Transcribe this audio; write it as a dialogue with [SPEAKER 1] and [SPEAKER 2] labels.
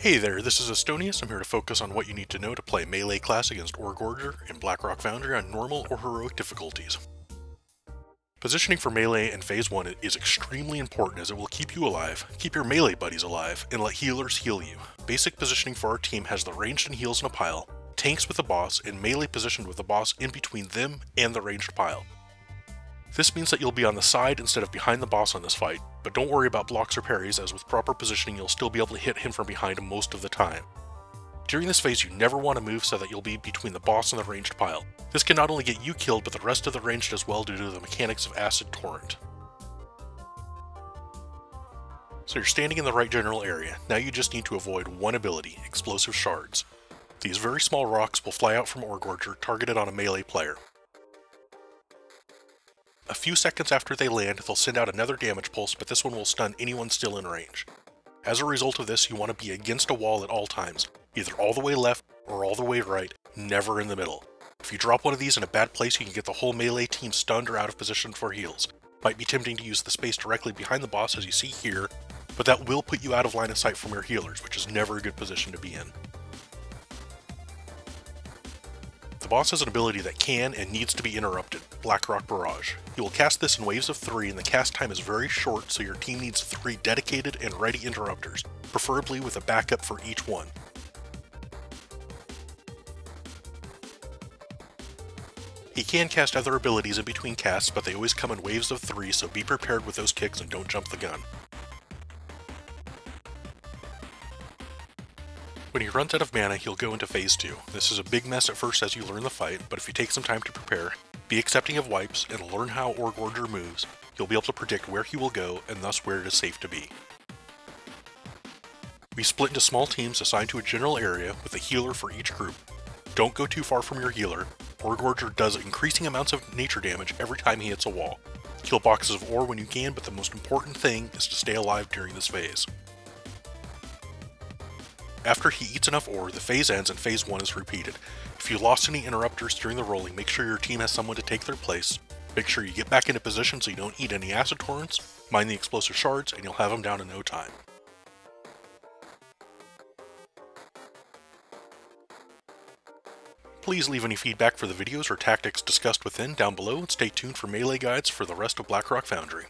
[SPEAKER 1] Hey there, this is Estonius. I'm here to focus on what you need to know to play melee class against Oregorger in Blackrock Foundry on normal or heroic difficulties. Positioning for melee in Phase 1 is extremely important as it will keep you alive, keep your melee buddies alive, and let healers heal you. Basic positioning for our team has the ranged and heals in a pile, tanks with the boss, and melee positioned with the boss in between them and the ranged pile. This means that you'll be on the side instead of behind the boss on this fight, but don't worry about blocks or parries, as with proper positioning you'll still be able to hit him from behind most of the time. During this phase you never want to move so that you'll be between the boss and the ranged pile. This can not only get you killed but the rest of the ranged as well due to the mechanics of Acid Torrent. So you're standing in the right general area, now you just need to avoid one ability, Explosive Shards. These very small rocks will fly out from Oregorger targeted on a melee player. A few seconds after they land, they'll send out another damage pulse, but this one will stun anyone still in range. As a result of this, you want to be against a wall at all times, either all the way left or all the way right, never in the middle. If you drop one of these in a bad place, you can get the whole melee team stunned or out of position for heals. Might be tempting to use the space directly behind the boss as you see here, but that will put you out of line of sight from your healers, which is never a good position to be in. The boss has an ability that can and needs to be interrupted, Blackrock Barrage. You will cast this in waves of 3 and the cast time is very short, so your team needs 3 dedicated and ready interrupters, preferably with a backup for each one. He can cast other abilities in between casts, but they always come in waves of 3, so be prepared with those kicks and don't jump the gun. When he runs out of mana, he'll go into Phase 2. This is a big mess at first as you learn the fight, but if you take some time to prepare, be accepting of wipes, and learn how Oregorger moves, you'll be able to predict where he will go and thus where it is safe to be. We split into small teams assigned to a general area with a healer for each group. Don't go too far from your healer. Oregorger does increasing amounts of nature damage every time he hits a wall. Kill boxes of ore when you can, but the most important thing is to stay alive during this phase. After he eats enough ore, the phase ends and Phase 1 is repeated. If you lost any interrupters during the rolling, make sure your team has someone to take their place. Make sure you get back into position so you don't eat any acid torrents, mine the explosive shards, and you'll have them down in no time. Please leave any feedback for the videos or tactics discussed within down below and stay tuned for melee guides for the rest of Blackrock Foundry.